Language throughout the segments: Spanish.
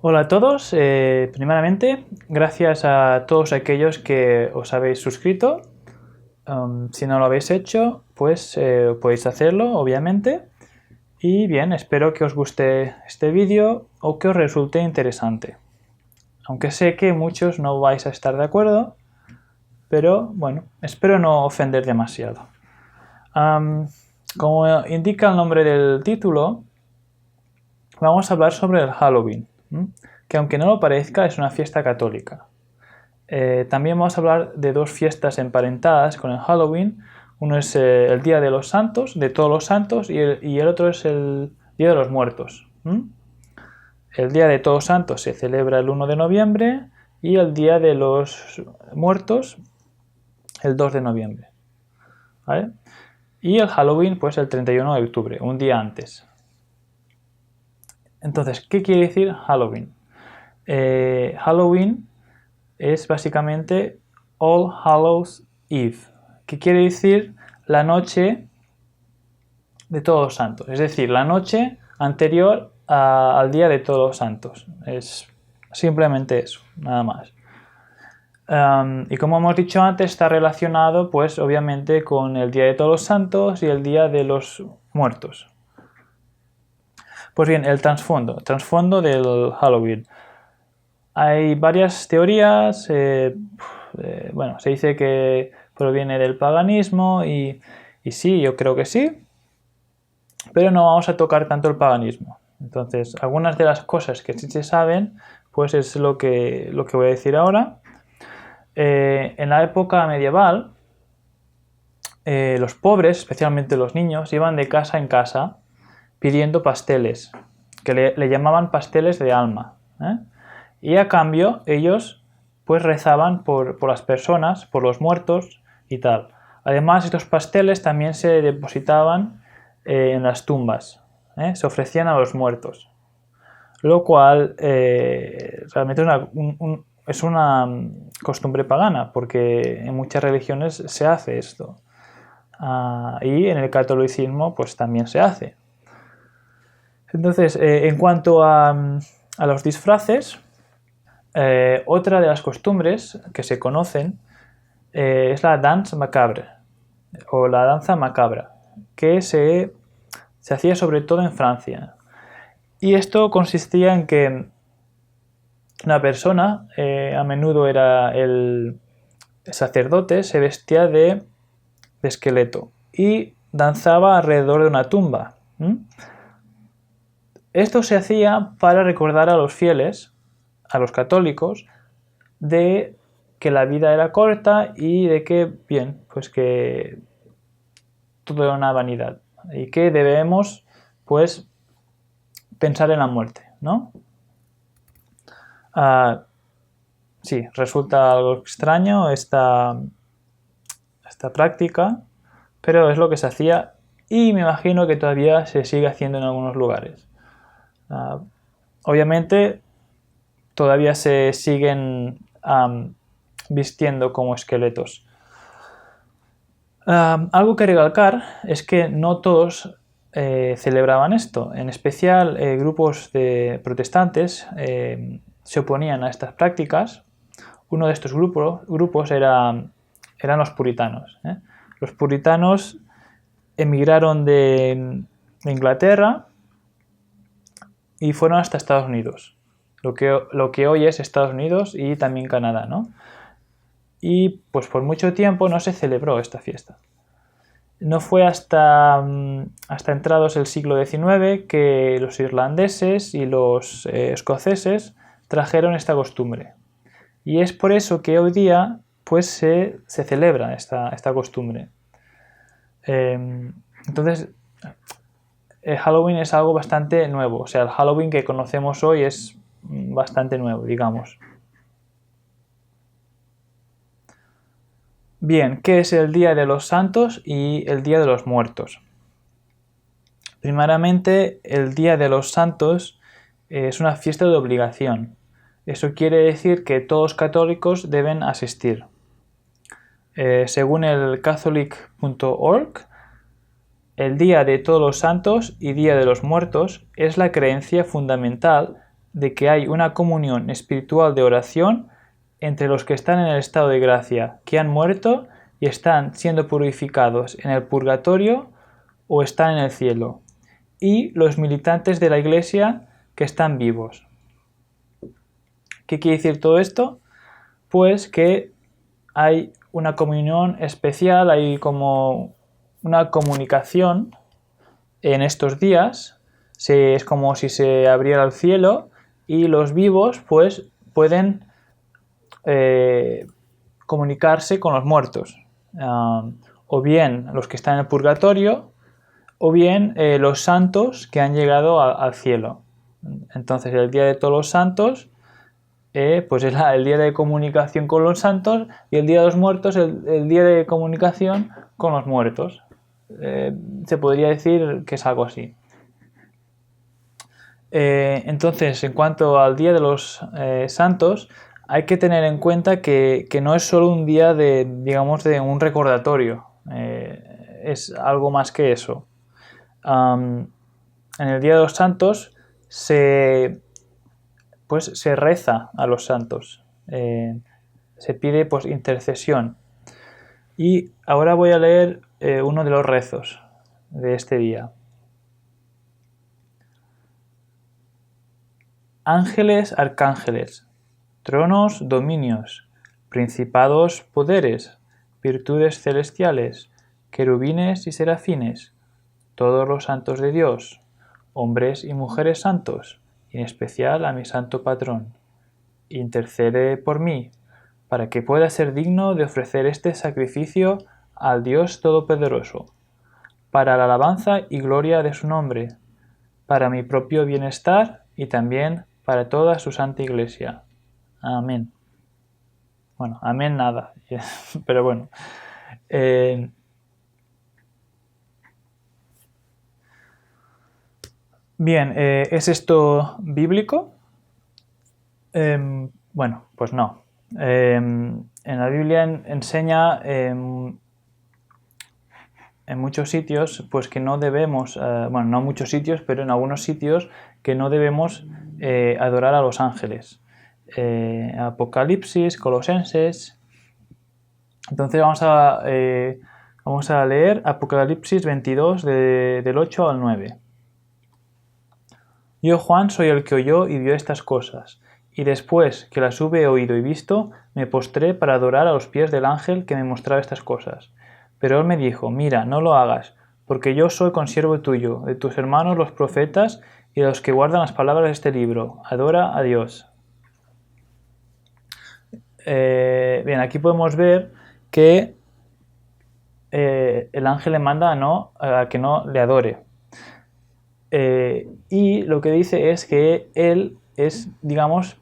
Hola a todos, primeramente gracias a todos aquellos que os habéis suscrito. Si no lo habéis hecho, pues podéis hacerlo, obviamente. Y bien, espero que os guste este vídeo o que os resulte interesante. Aunque sé que muchos no vais a estar de acuerdo, pero bueno, espero no ofender demasiado. Como indica el nombre del título, vamos a hablar sobre el Halloween, que aunque no lo parezca es una fiesta católica. También vamos a hablar de dos fiestas emparentadas con el Halloween. Uno es el Día de los Santos, de todos los santos, y el otro es el Día de los Muertos. El Día de Todos los Santos se celebra el 1 de noviembre y el Día de los Muertos el 2 de noviembre. ¿Vale? Y el Halloween pues el 31 de octubre, un día antes. Entonces, ¿qué quiere decir Halloween? Halloween es básicamente All Hallows Eve, que quiere decir la noche de Todos los Santos, es decir, la noche anterior al Día de Todos los Santos. Es simplemente eso, nada más. Y como hemos dicho antes, está relacionado pues obviamente con el Día de Todos los Santos y el Día de los Muertos. Pues bien, el trasfondo del Halloween. Hay varias teorías, bueno, se dice que proviene del paganismo y sí, yo creo que sí, pero no vamos a tocar tanto el paganismo. Entonces, algunas de las cosas que sí se saben, pues es lo que voy a decir ahora. En la época medieval, los pobres, especialmente los niños, iban de casa en casa pidiendo pasteles, que le llamaban pasteles de alma, y a cambio ellos pues rezaban por las personas, por los muertos y tal. Además, estos pasteles también se depositaban en las tumbas, se ofrecían a los muertos, lo cual realmente es una costumbre pagana, porque en muchas religiones se hace esto, y en el catolicismo pues también se hace. Entonces, en cuanto a los disfraces, otra de las costumbres que se conocen es la danse macabre o la danza macabra, que se hacía sobre todo en Francia. Y esto consistía en que una persona, a menudo era el sacerdote, se vestía de esqueleto y danzaba alrededor de una tumba. Esto se hacía para recordar a los fieles, a los católicos, de que la vida era corta y de que, bien, pues que todo era una vanidad y que debemos, pues, pensar en la muerte, ¿no? Sí, resulta algo extraño esta práctica, pero es lo que se hacía y me imagino que todavía se sigue haciendo en algunos lugares. Obviamente todavía se siguen vistiendo como esqueletos. Algo que recalcar es que no todos celebraban esto. En especial grupos de protestantes se oponían a estas prácticas. Uno de estos grupos eran los puritanos. Los puritanos emigraron de Inglaterra y fueron hasta Estados Unidos, lo que hoy es Estados Unidos y también Canadá, ¿no? Y pues por mucho tiempo no se celebró esta fiesta. No fue hasta entrados el siglo XIX que los irlandeses y los escoceses trajeron esta costumbre. Y es por eso que hoy día pues se celebra esta costumbre. Entonces, el Halloween es algo bastante nuevo. O sea, el Halloween que conocemos hoy es bastante nuevo, digamos. Bien, ¿qué es el Día de los Santos y el Día de los Muertos? Primeramente, el Día de los Santos es una fiesta de obligación. Eso quiere decir que todos los católicos deben asistir. Según el catholic.org, el Día de Todos los Santos y Día de los Muertos es la creencia fundamental de que hay una comunión espiritual de oración entre los que están en el estado de gracia, que han muerto y están siendo purificados en el purgatorio o están en el cielo, y los militantes de la Iglesia que están vivos. ¿Qué quiere decir todo esto? Pues que hay una comunión especial, hay como una comunicación en estos días, es como si se abriera el cielo y los vivos pues pueden comunicarse con los muertos, o bien los que están en el purgatorio, o bien los santos que han llegado al cielo. Entonces el día de todos los santos pues es el día de comunicación con los santos, y el día de los muertos el día de comunicación con los muertos. Se podría decir que es algo así. Entonces, en cuanto al día de los santos, hay que tener en cuenta que no es solo un día de, digamos, de un recordatorio, es algo más que eso. En el día de los santos se reza a los santos, se pide pues intercesión. Y ahora voy a leer uno de los rezos de este día. Ángeles, arcángeles, tronos, dominios, principados, poderes, virtudes celestiales, querubines y serafines, todos los santos de Dios, hombres y mujeres santos, y en especial a mi santo patrón, intercede por mí, para que pueda ser digno de ofrecer este sacrificio al Dios Todopoderoso, para la alabanza y gloria de su nombre, para mi propio bienestar y también para toda su santa iglesia. Amén. Bueno, amén nada, pero bueno. Bien, ¿es esto bíblico? Bueno, pues no. En la Biblia enseña en muchos sitios pues que no debemos, bueno, no en muchos sitios, pero en algunos sitios que no debemos adorar a los ángeles. Apocalipsis, Colosenses. Entonces vamos a leer Apocalipsis 22 del 8 al 9. Yo, Juan, soy el que oyó y vio estas cosas, y después que las hube oído y visto, me postré para adorar a los pies del ángel que me mostraba estas cosas. Pero él me dijo, mira, no lo hagas, porque yo soy consiervo tuyo, de tus hermanos los profetas y de los que guardan las palabras de este libro. Adora a Dios. Bien, aquí podemos ver que el ángel le manda a que no le adore. Y lo que dice es que él es, digamos,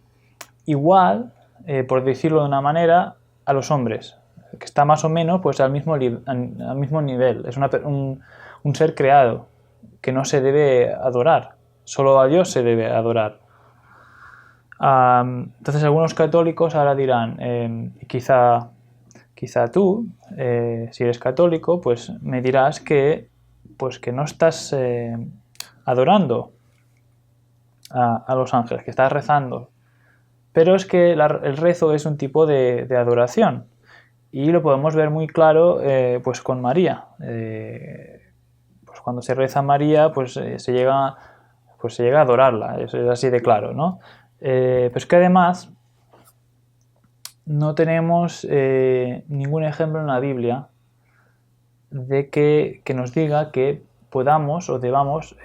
igual, por decirlo de una manera, a los hombres, que está más o menos pues al mismo nivel. Es un ser creado que no se debe adorar, solo a Dios se debe adorar. Entonces algunos católicos ahora dirán, quizá tú, si eres católico, pues me dirás que no estás adorando a los ángeles, que estás rezando. Pero es que el rezo es un tipo de adoración, y lo podemos ver muy claro pues con María. Pues cuando se reza a María, pues se llega a adorarla, es así de claro, ¿no? Pero es que además no tenemos ningún ejemplo en la Biblia de que nos diga que podamos o debamos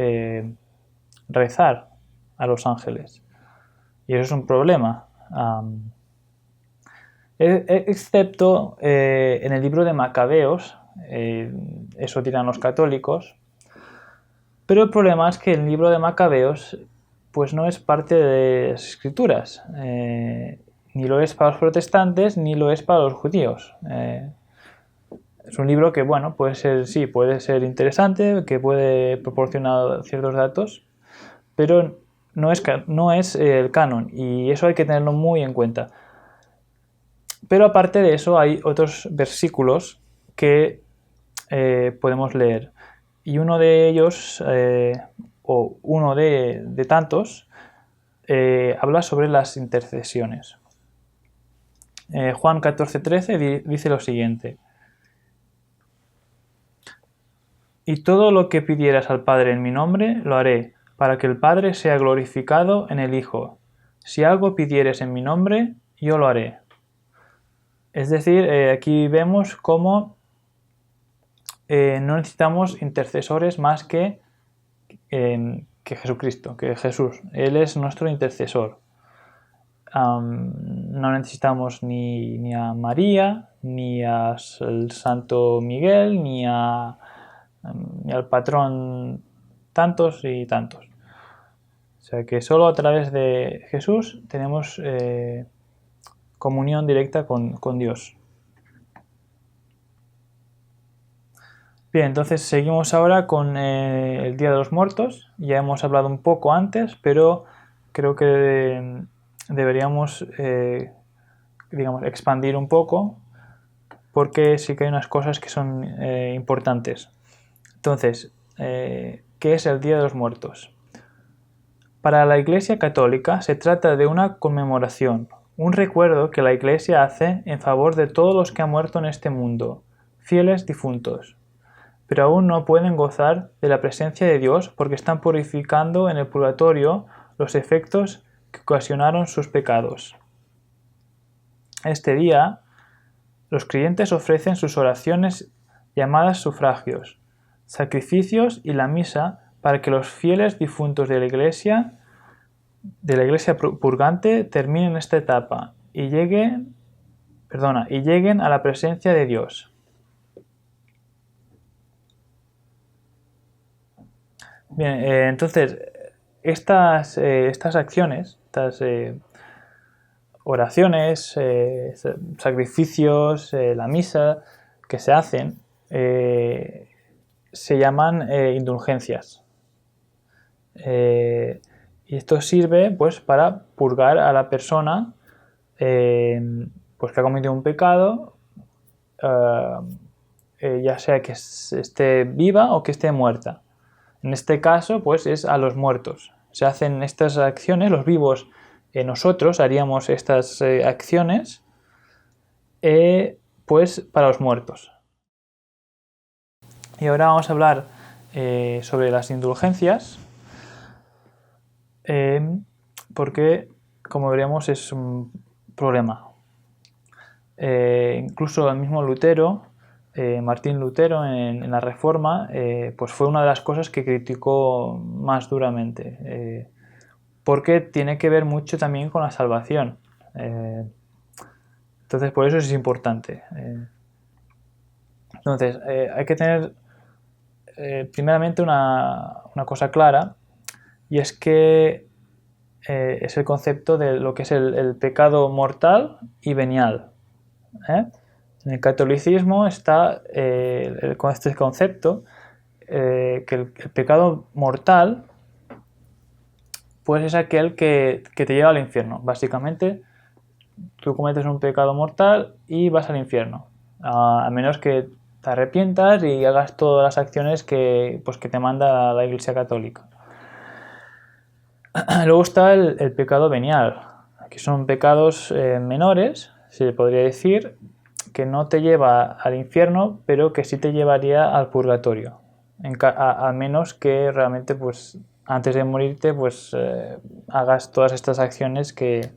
rezar a los ángeles. Y eso es un problema. Excepto en el libro de Macabeos, eso dirán los católicos, pero el problema es que el libro de Macabeos pues no es parte de las escrituras, ni lo es para los protestantes ni lo es para los judíos. Es un libro que, bueno, puede ser interesante, que puede proporcionar ciertos datos, pero no es el canon, y eso hay que tenerlo muy en cuenta. Pero aparte de eso hay otros versículos que podemos leer, y uno de ellos, o uno de tantos, habla sobre las intercesiones. Juan 14:13 dice lo siguiente: y todo lo que pidieras al Padre en mi nombre, lo haré, para que el Padre sea glorificado en el Hijo. Si algo pidieres en mi nombre, yo lo haré. Es decir, aquí vemos cómo no necesitamos intercesores más que Jesucristo, que Jesús. Él es nuestro intercesor. No necesitamos ni a María, ni al Santo Miguel, ni al patrón tantos y tantos. O sea que solo a través de Jesús tenemos comunión directa con Dios. Bien, entonces seguimos ahora con el Día de los Muertos. Ya hemos hablado un poco antes, pero creo que deberíamos expandir un poco, porque sí que hay unas cosas que son importantes. Entonces, ¿qué es el Día de los Muertos? Para la Iglesia Católica se trata de una conmemoración, un recuerdo que la Iglesia hace en favor de todos los que han muerto en este mundo, fieles difuntos, pero aún no pueden gozar de la presencia de Dios porque están purificando en el purgatorio los efectos que ocasionaron sus pecados. Este día, los creyentes ofrecen sus oraciones llamadas sufragios, sacrificios y la misa para que los fieles difuntos de la iglesia purgante terminen esta etapa y lleguen a la presencia de Dios. Bien, entonces estas acciones, estas oraciones, sacrificios, la misa que se hacen, se llaman indulgencias. Y esto sirve pues para purgar a la persona pues que ha cometido un pecado, ya sea que esté viva o que esté muerta. En este caso pues es a los muertos. Se hacen estas acciones, los vivos nosotros haríamos estas acciones pues para los muertos. Y ahora vamos a hablar sobre las indulgencias, porque como veremos es un problema. Incluso el mismo Lutero, Martín Lutero en la Reforma, pues fue una de las cosas que criticó más duramente, porque tiene que ver mucho también con la salvación. Entonces por eso es importante. Entonces hay que tener primeramente una cosa clara, y es que es el concepto de lo que es el pecado mortal y venial. En el catolicismo está este concepto que el pecado mortal pues es aquel que te lleva al infierno. Básicamente tú cometes un pecado mortal y vas al infierno, a menos que te arrepientas y hagas todas las acciones que te manda la Iglesia Católica. Luego está el pecado venial, que son pecados menores, se podría decir, que no te lleva al infierno, pero que sí te llevaría al purgatorio, al menos que realmente pues antes de morirte pues hagas todas estas acciones que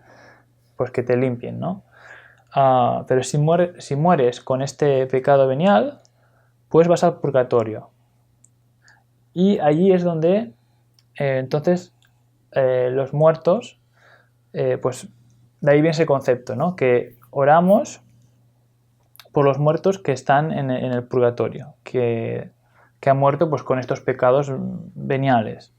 te limpien, ¿no? Pero si mueres con este pecado venial, pues vas al purgatorio. Y allí es donde entonces los muertos, pues de ahí viene ese concepto, ¿no? Que oramos por los muertos que están en el purgatorio, que han muerto pues con estos pecados veniales.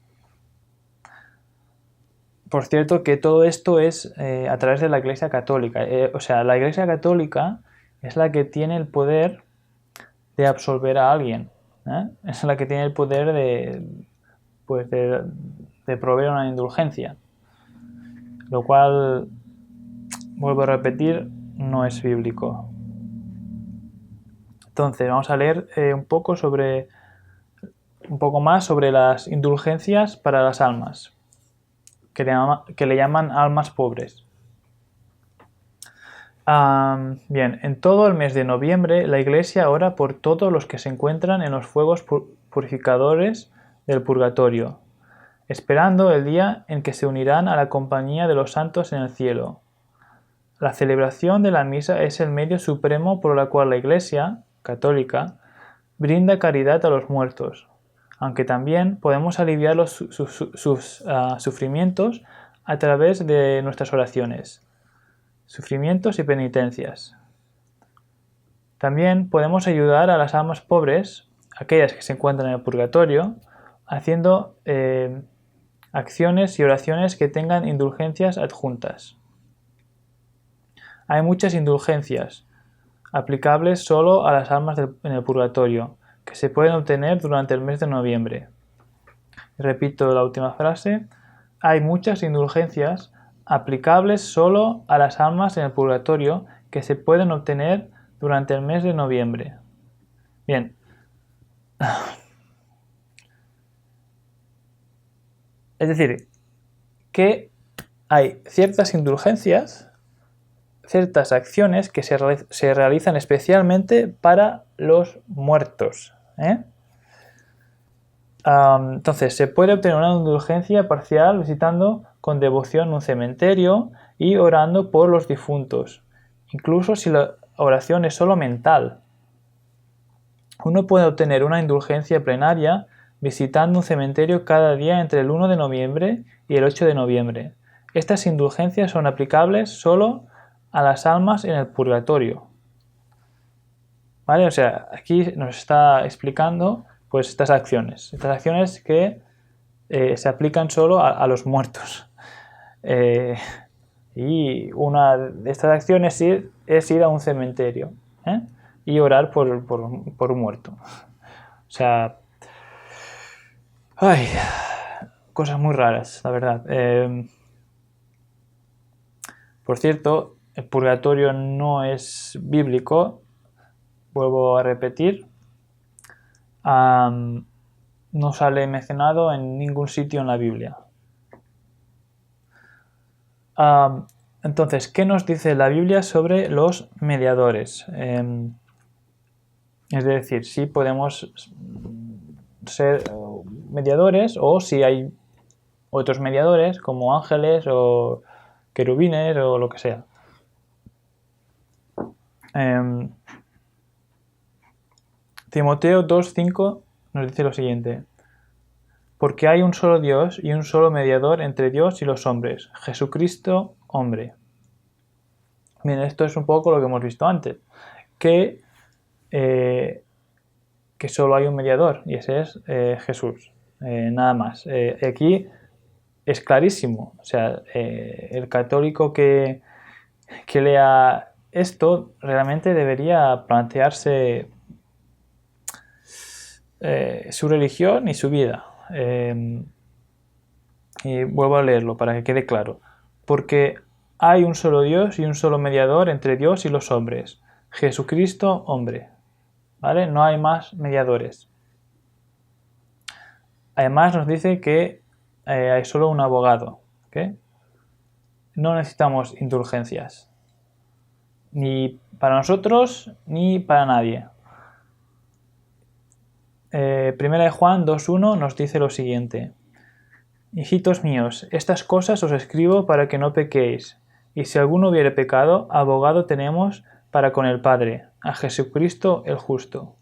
Por cierto, que todo esto es a través de la Iglesia Católica. O sea, la Iglesia Católica es la que tiene el poder de absolver a alguien. Es la que tiene el poder de proveer una indulgencia. Lo cual, vuelvo a repetir, no es bíblico. Entonces, vamos a leer un poco más sobre las indulgencias para las almas. que le llaman almas pobres. Bien, en todo el mes de noviembre la Iglesia ora por todos los que se encuentran en los fuegos purificadores del purgatorio, esperando el día en que se unirán a la compañía de los santos en el cielo. La celebración de la misa es el medio supremo por el cual la Iglesia católica brinda caridad a los muertos, aunque también podemos aliviar sus sufrimientos a través de nuestras oraciones, sufrimientos y penitencias. También podemos ayudar a las almas pobres, aquellas que se encuentran en el purgatorio, haciendo acciones y oraciones que tengan indulgencias adjuntas. Hay muchas indulgencias aplicables solo a las almas en el purgatorio, que se pueden obtener durante el mes de noviembre. Repito la última frase. Hay muchas indulgencias aplicables solo a las almas en el purgatorio que se pueden obtener durante el mes de noviembre. Bien. Es decir, que hay ciertas indulgencias, ciertas acciones que se realizan especialmente para los muertos. Entonces, se puede obtener una indulgencia parcial visitando con devoción un cementerio y orando por los difuntos, incluso si la oración es solo mental. Uno puede obtener una indulgencia plenaria visitando un cementerio cada día entre el 1 de noviembre y el 8 de noviembre. Estas indulgencias son aplicables solo a las almas en el purgatorio. ¿Vale? O sea, aquí nos está explicando pues estas acciones que se aplican solo a los muertos. Y una de estas acciones es ir a un cementerio y orar por un muerto. O sea, cosas muy raras, la verdad. Por cierto, el purgatorio no es bíblico, vuelvo a repetir. No sale mencionado en ningún sitio en la Biblia. Entonces, ¿qué nos dice la Biblia sobre los mediadores? Es decir, si podemos ser mediadores o si hay otros mediadores como ángeles o querubines o lo que sea. Timoteo 2:5 nos dice lo siguiente: porque hay un solo Dios y un solo mediador entre Dios y los hombres, Jesucristo, hombre. Bien, esto es un poco lo que hemos visto antes, que solo hay un mediador y ese es Jesús, nada más. Aquí es clarísimo, o sea, el católico que lea esto realmente debería plantearse su religión y su vida. Y vuelvo a leerlo para que quede claro. Porque hay un solo Dios y un solo mediador entre Dios y los hombres, Jesucristo, hombre. ¿Vale? No hay más mediadores. Además nos dice que hay solo un abogado. ¿Okay? No necesitamos indulgencias. Ni para nosotros ni para nadie. Primera de Juan 2:1 nos dice lo siguiente: hijitos míos, estas cosas os escribo para que no pequéis, y si alguno hubiere pecado, abogado tenemos para con el Padre, a Jesucristo el justo.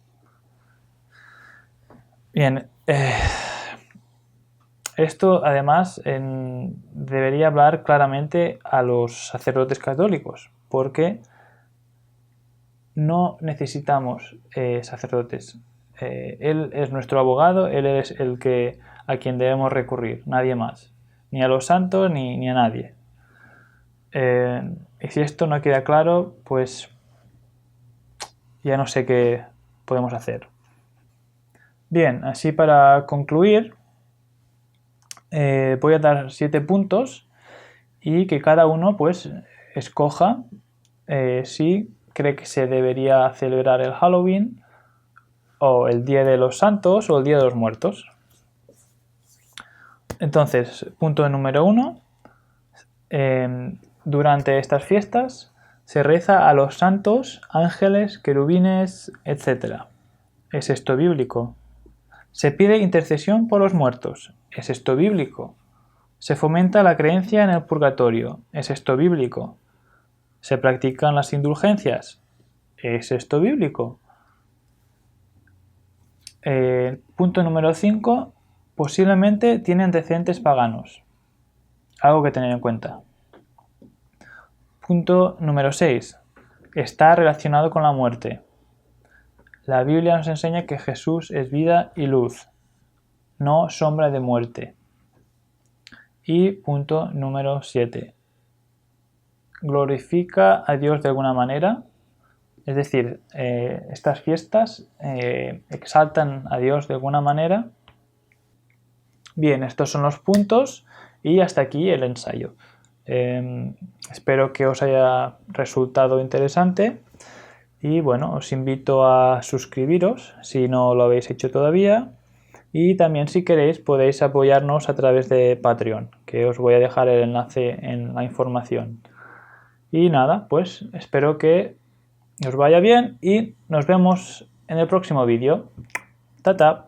Bien, esto además debería hablar claramente a los sacerdotes católicos, porque no necesitamos sacerdotes. Él es nuestro abogado, él es a quien debemos recurrir, nadie más, ni a los santos ni a nadie. Y si esto no queda claro, pues ya no sé qué podemos hacer. Bien, así para concluir, voy a dar 7 puntos y que cada uno pues escoja si cree que se debería celebrar el Halloween o el Día de los Santos o el Día de los Muertos. Entonces, punto número 1, Durante estas fiestas se reza a los santos, ángeles, querubines, etc. ¿Es esto bíblico? Se pide intercesión por los muertos. ¿Es esto bíblico? Se fomenta la creencia en el purgatorio. ¿Es esto bíblico? ¿Se practican las indulgencias? ¿Es esto bíblico? Punto número 5. Posiblemente tiene antecedentes paganos. Algo que tener en cuenta. Punto número 6. Está relacionado con la muerte. La Biblia nos enseña que Jesús es vida y luz, no sombra de muerte. Y punto número 7. Glorifica a Dios de alguna manera. Es decir, estas fiestas exaltan a Dios de alguna manera. Bien, estos son los puntos y hasta aquí el ensayo. Espero que os haya resultado interesante y bueno, os invito a suscribiros si no lo habéis hecho todavía y también si queréis podéis apoyarnos a través de Patreon, que os voy a dejar el enlace en la información. Y nada, pues espero que os vaya bien y nos vemos en el próximo vídeo. ¡Tata!